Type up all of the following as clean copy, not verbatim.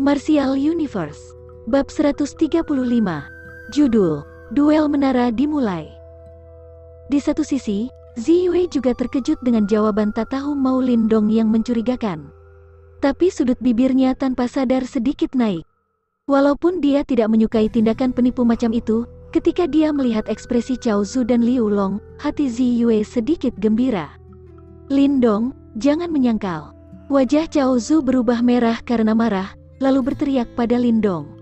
Martial Universe. Bab 135. Judul, Duel Menara dimulai. Di satu sisi, Ziyue juga terkejut dengan jawaban tak tahu mau Lindong yang mencurigakan. Tapi sudut bibirnya tanpa sadar sedikit naik. Walaupun dia tidak menyukai tindakan penipu macam itu, ketika dia melihat ekspresi Cao Zu dan Liu Long, hati Ziyue sedikit gembira. Lindong, jangan menyangkal. Wajah Cao Zu berubah merah karena marah, lalu berteriak pada Lindong.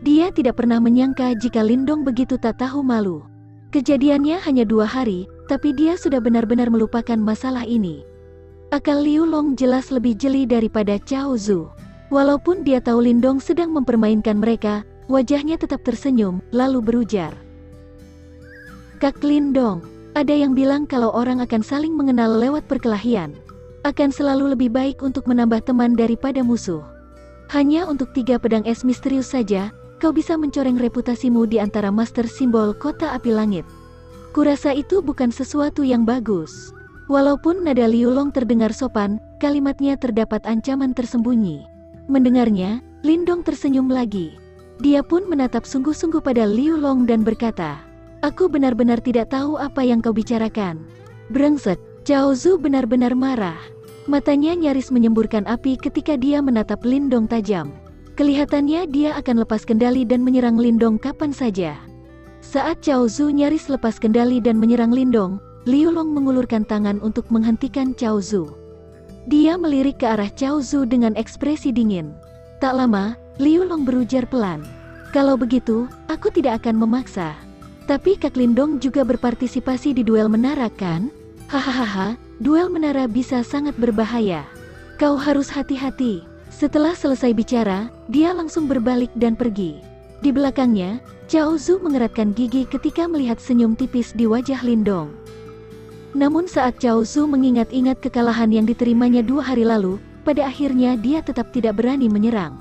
Dia tidak pernah menyangka jika Lindong begitu tak tahu malu. Kejadiannya hanya 2 hari, tapi dia sudah benar-benar melupakan masalah ini. Akal Liu Long jelas lebih jeli daripada Cao Zu. Walaupun dia tahu Lindong sedang mempermainkan mereka, wajahnya tetap tersenyum, lalu berujar. Kak Lindong, ada yang bilang kalau orang akan saling mengenal lewat perkelahian. Akan selalu lebih baik untuk menambah teman daripada musuh. Hanya untuk 3 pedang es misterius saja, kau bisa mencoreng reputasimu di antara master simbol kota api langit. Kurasa itu bukan sesuatu yang bagus. Walaupun nada Liu Long terdengar sopan, kalimatnya terdapat ancaman tersembunyi. Mendengarnya, Lindong tersenyum lagi. Dia pun menatap sungguh-sungguh pada Liu Long dan berkata, "Aku benar-benar tidak tahu apa yang kau bicarakan." Brengsek, Cao Zu benar-benar marah. Matanya nyaris menyemburkan api ketika dia menatap Lindong tajam. Kelihatannya dia akan lepas kendali dan menyerang Lindong kapan saja. Saat Cao Zu nyaris lepas kendali dan menyerang Lindong, Liu Long mengulurkan tangan untuk menghentikan Cao Zu. Dia melirik ke arah Cao Zu dengan ekspresi dingin. Tak lama, Liu Long berujar pelan, "Kalau begitu, aku tidak akan memaksa. Tapi Kak Lindong juga berpartisipasi di duel menara kan? Hahaha, duel menara bisa sangat berbahaya. Kau harus hati-hati." Setelah selesai bicara, dia langsung berbalik dan pergi. Di belakangnya, Cao Zu mengeratkan gigi ketika melihat senyum tipis di wajah Lindong. Namun saat Cao Zu mengingat-ingat kekalahan yang diterimanya 2 hari lalu, pada akhirnya dia tetap tidak berani menyerang.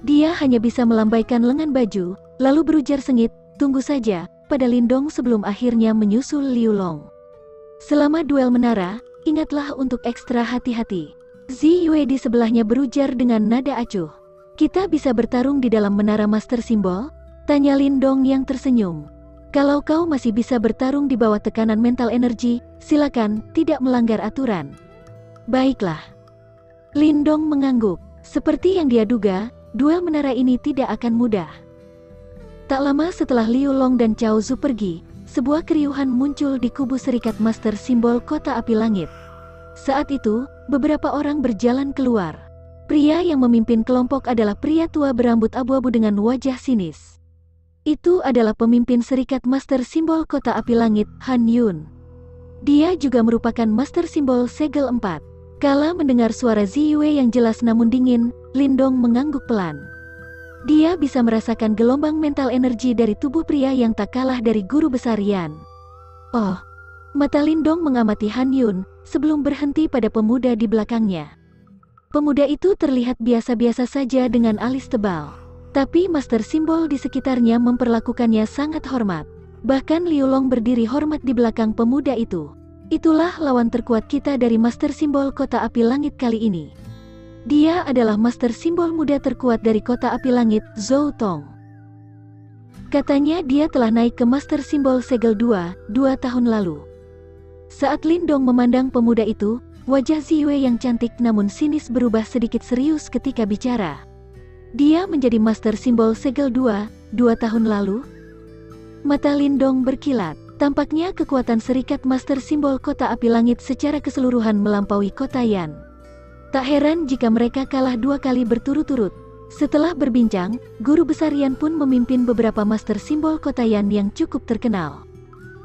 Dia hanya bisa melambaikan lengan baju, lalu berujar sengit, "Tunggu saja," pada Lindong sebelum akhirnya menyusul Liu Long. Selama duel menara, ingatlah untuk ekstra hati-hati. Ziyue di sebelahnya berujar dengan nada acuh. "Kita bisa bertarung di dalam menara master simbol?" tanya Lindong yang tersenyum. "Kalau kau masih bisa bertarung di bawah tekanan mental energi, silakan, tidak melanggar aturan." "Baiklah." Lindong mengangguk. Seperti yang dia duga, duel menara ini tidak akan mudah. Tak lama setelah Liu Long dan Cao Zu pergi, sebuah keriuhan muncul di kubu serikat master simbol kota api langit. Saat itu, beberapa orang berjalan keluar. Pria yang memimpin kelompok adalah pria tua berambut abu-abu dengan wajah sinis. Itu adalah pemimpin serikat master simbol kota api langit, Han Yun. Dia juga merupakan master simbol segel 4. Kala mendengar suara Ziyue yang jelas namun dingin, Lindong mengangguk pelan. Dia bisa merasakan gelombang mental energi dari tubuh pria yang tak kalah dari guru besar Yan. Oh, mata Lindong mengamati Han Yun, sebelum berhenti pada pemuda di belakangnya. Pemuda itu terlihat biasa-biasa saja dengan alis tebal. Tapi master simbol di sekitarnya memperlakukannya sangat hormat. Bahkan Liu Long berdiri hormat di belakang pemuda itu. "Itulah lawan terkuat kita dari master simbol kota api langit kali ini. Dia adalah master simbol muda terkuat dari kota api langit, Zhou Tong." Katanya dia telah naik ke master simbol segel 2 tahun lalu. Saat Lindong memandang pemuda itu, wajah Ziyue yang cantik namun sinis berubah sedikit serius ketika bicara. "Dia menjadi master simbol segel 2 tahun lalu?" Mata Lindong berkilat. Tampaknya kekuatan serikat master simbol kota api langit secara keseluruhan melampaui kota Yan. Tak heran jika mereka kalah 2 kali berturut-turut. Setelah berbincang, guru besar Yan pun memimpin beberapa master simbol kota Yan yang cukup terkenal.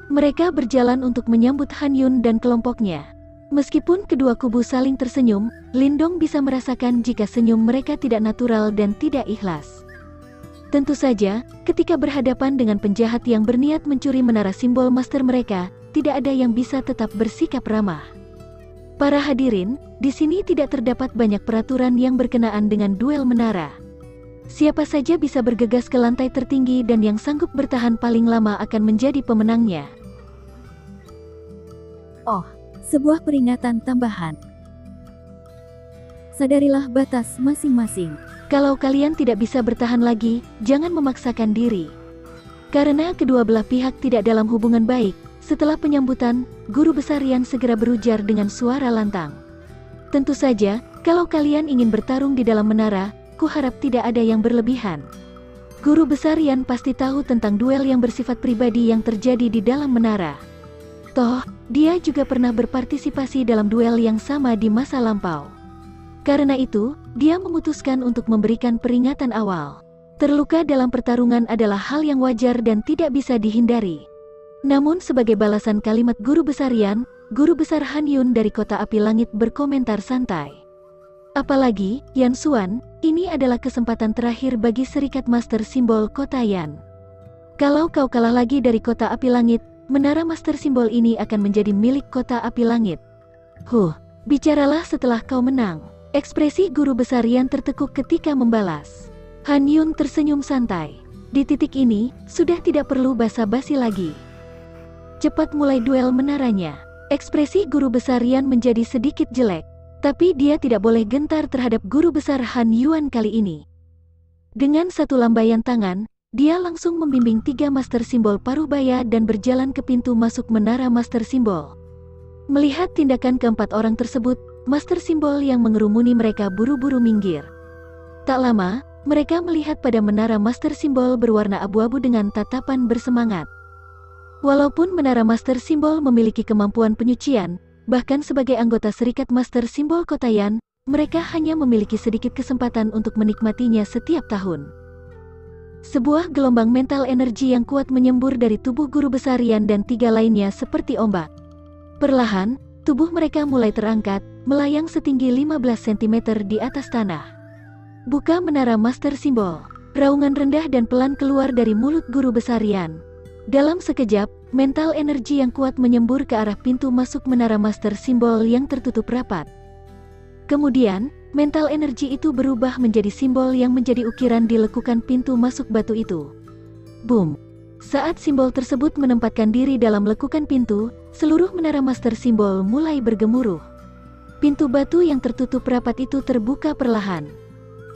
Mereka berjalan untuk menyambut Han Yun dan kelompoknya. Meskipun kedua kubu saling tersenyum, Lindong bisa merasakan jika senyum mereka tidak natural dan tidak ikhlas. Tentu saja, ketika berhadapan dengan penjahat yang berniat mencuri menara simbol master mereka, tidak ada yang bisa tetap bersikap ramah. Para hadirin, di sini tidak terdapat banyak peraturan yang berkenaan dengan duel menara. Siapa saja bisa bergegas ke lantai tertinggi dan yang sanggup bertahan paling lama akan menjadi pemenangnya. Oh, sebuah peringatan tambahan. Sadarilah batas masing-masing. Kalau kalian tidak bisa bertahan lagi, jangan memaksakan diri. Karena kedua belah pihak tidak dalam hubungan baik, setelah penyambutan, Guru Besar Yan segera berujar dengan suara lantang. Tentu saja, kalau kalian ingin bertarung di dalam menara, kuharap tidak ada yang berlebihan. Guru Besar Yan pasti tahu tentang duel yang bersifat pribadi yang terjadi di dalam menara. Toh, dia juga pernah berpartisipasi dalam duel yang sama di masa lampau. Karena itu, dia memutuskan untuk memberikan peringatan awal. Terluka dalam pertarungan adalah hal yang wajar dan tidak bisa dihindari. Namun sebagai balasan kalimat Guru Besar Yan, Guru Besar Han Yun dari Kota Api Langit berkomentar santai. Apalagi, Yan Xuan, ini adalah kesempatan terakhir bagi Serikat Master Simbol Kota Yan. Kalau kau kalah lagi dari Kota Api Langit, Menara Master Simbol ini akan menjadi milik Kota Api Langit. Bicaralah setelah kau menang. Ekspresi Guru Besar Yan tertekuk ketika membalas. Han Yun tersenyum santai. Di titik ini, sudah tidak perlu basa-basi lagi. Cepat mulai duel menaranya. Ekspresi Guru Besar Yan menjadi sedikit jelek. Tapi dia tidak boleh gentar terhadap Guru Besar Han Yuan kali ini. Dengan satu lambaian tangan, dia langsung membimbing 3 Master Simbol Parubaya dan berjalan ke pintu masuk Menara Master Simbol. Melihat tindakan keempat orang tersebut, Master Simbol yang mengerumuni mereka buru-buru minggir. Tak lama, mereka melihat pada Menara Master Simbol berwarna abu-abu dengan tatapan bersemangat. Walaupun Menara Master Simbol memiliki kemampuan penyucian, bahkan sebagai anggota Serikat Master Simbol Kota Yan, mereka hanya memiliki sedikit kesempatan untuk menikmatinya setiap tahun. Sebuah gelombang mental energi yang kuat menyembur dari tubuh Guru Besar Yan dan 3 lainnya seperti ombak. Perlahan, tubuh mereka mulai terangkat, melayang setinggi 15 cm di atas tanah. Buka Menara Master Simbol. Raungan rendah dan pelan keluar dari mulut Guru Besar Yan. Dalam sekejap, mental energi yang kuat menyembur ke arah pintu masuk Menara Master Simbol yang tertutup rapat. Kemudian, mental energi itu berubah menjadi simbol yang menjadi ukiran di lekukan pintu masuk batu itu. Boom! Saat simbol tersebut menempatkan diri dalam lekukan pintu, seluruh Menara Master Simbol mulai bergemuruh. Pintu batu yang tertutup rapat itu terbuka perlahan.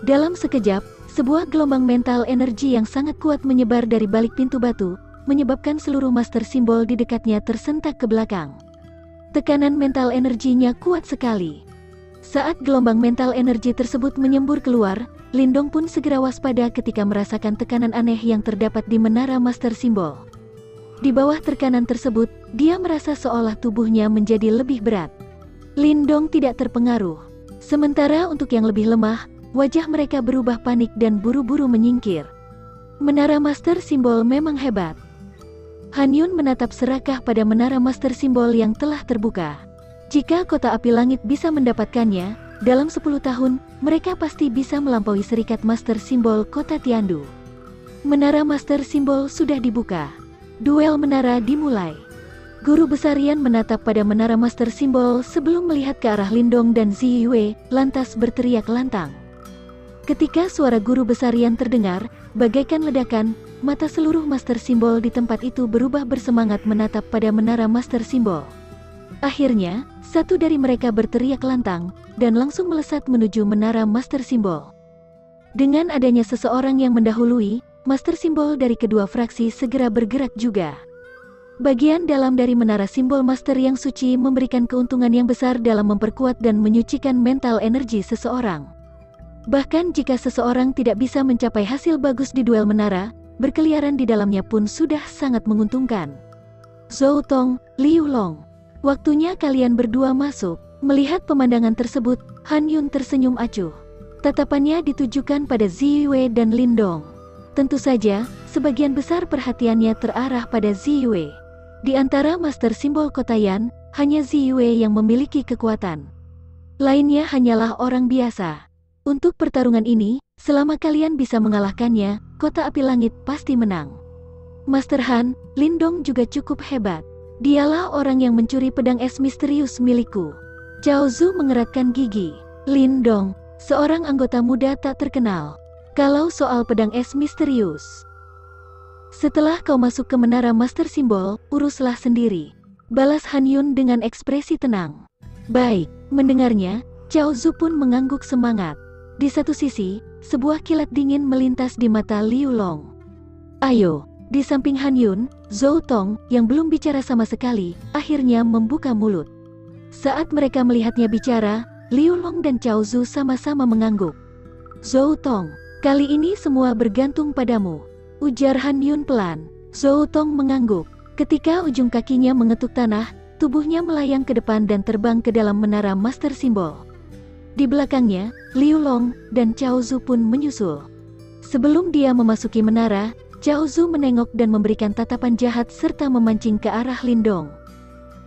Dalam sekejap, sebuah gelombang mental energi yang sangat kuat menyebar dari balik pintu batu, menyebabkan seluruh Master Simbol di dekatnya tersentak ke belakang. Tekanan mental energinya kuat sekali. Saat gelombang mental energi tersebut menyembur keluar, Lindong pun segera waspada ketika merasakan tekanan aneh yang terdapat di Menara Master Simbol. Di bawah tekanan tersebut, dia merasa seolah tubuhnya menjadi lebih berat. Lindong tidak terpengaruh. Sementara untuk yang lebih lemah, wajah mereka berubah panik dan buru-buru menyingkir. Menara Master Simbol memang hebat. Han Yun menatap serakah pada Menara Master Simbol yang telah terbuka. Jika Kota Api Langit bisa mendapatkannya, dalam 10 tahun, mereka pasti bisa melampaui Serikat Master Simbol Kota Tiandu. Menara Master Simbol sudah dibuka. Duel menara dimulai. Guru Besar Yan menatap pada Menara Master Simbol sebelum melihat ke arah Lindong dan Ziyue, lantas berteriak lantang. Ketika suara Guru Besar Yan terdengar, bagaikan ledakan, mata seluruh Master Simbol di tempat itu berubah bersemangat menatap pada Menara Master Simbol. Akhirnya, satu dari mereka berteriak lantang, dan langsung melesat menuju Menara Master Simbol. Dengan adanya seseorang yang mendahului, Master Simbol dari kedua fraksi segera bergerak juga. Bagian dalam dari Menara Simbol Master yang suci memberikan keuntungan yang besar dalam memperkuat dan menyucikan mental energi seseorang. Bahkan jika seseorang tidak bisa mencapai hasil bagus di duel menara, berkeliaran di dalamnya pun sudah sangat menguntungkan. Zhou Tong, Liu Long. Waktunya kalian berdua masuk. Melihat pemandangan tersebut, Han Yun tersenyum acuh. Tatapannya ditujukan pada Ziyue dan Lindong. Tentu saja, sebagian besar perhatiannya terarah pada Ziyue. Di antara Master Simbol Kota Yan, hanya Ziyue yang memiliki kekuatan. Lainnya hanyalah orang biasa. Untuk pertarungan ini, selama kalian bisa mengalahkannya, Kota Api Langit pasti menang. Master Han, Lindong juga cukup hebat. Dialah orang yang mencuri pedang es misterius milikku. Cao Zu mengeratkan gigi. Lindong, seorang anggota muda tak terkenal. Kalau soal pedang es misterius, setelah kau masuk ke Menara Master Simbol, uruslah sendiri. Balas Han Yun dengan ekspresi tenang. Baik, mendengarnya, Cao Zu pun mengangguk semangat. Di satu sisi, sebuah kilat dingin melintas di mata Liu Long. Ayo, di samping Han Yun, Zhou Tong, yang belum bicara sama sekali, akhirnya membuka mulut. Saat mereka melihatnya bicara, Liu Long dan Cao Zu sama-sama mengangguk. Zhou Tong, kali ini semua bergantung padamu, ujar Han Yun pelan. Zhou Tong mengangguk. Ketika ujung kakinya mengetuk tanah, tubuhnya melayang ke depan dan terbang ke dalam menara Master Simbol. Di belakangnya, Liu Long dan Cao Zu pun menyusul. Sebelum dia memasuki menara, Cao Zu menengok dan memberikan tatapan jahat serta memancing ke arah Lindong.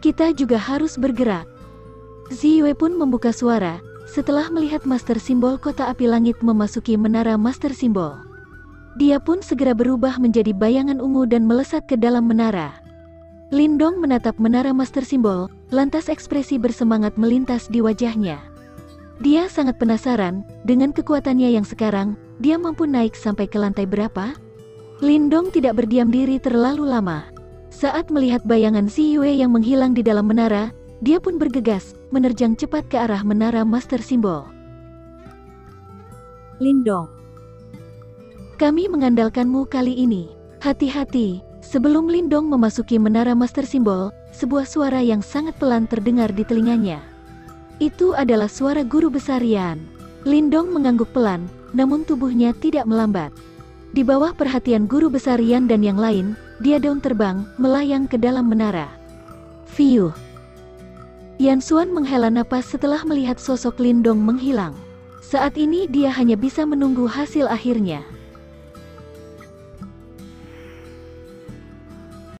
Kita juga harus bergerak. Ziyue pun membuka suara, setelah melihat Master Simbol Kota Api Langit memasuki menara Master Simbol. Dia pun segera berubah menjadi bayangan ungu dan melesat ke dalam menara. Lindong menatap menara Master Simbol, lantas ekspresi bersemangat melintas di wajahnya. Dia sangat penasaran, dengan kekuatannya yang sekarang, dia mampu naik sampai ke lantai berapa? Lindong tidak berdiam diri terlalu lama. Saat melihat bayangan Ziyue yang menghilang di dalam menara, dia pun bergegas, menerjang cepat ke arah menara Master Simbol. Lindong, kami mengandalkanmu kali ini. Hati-hati. Sebelum Lindong memasuki menara Master Simbol, sebuah suara yang sangat pelan terdengar di telinganya. Itu adalah suara guru besar Yan. Lindong mengangguk pelan, namun tubuhnya tidak melambat. Di bawah perhatian guru besar Yan dan yang lain, dia daun terbang, melayang ke dalam menara. Fiuh. Yan Xuan menghela napas setelah melihat sosok Lindong menghilang. Saat ini dia hanya bisa menunggu hasil akhirnya.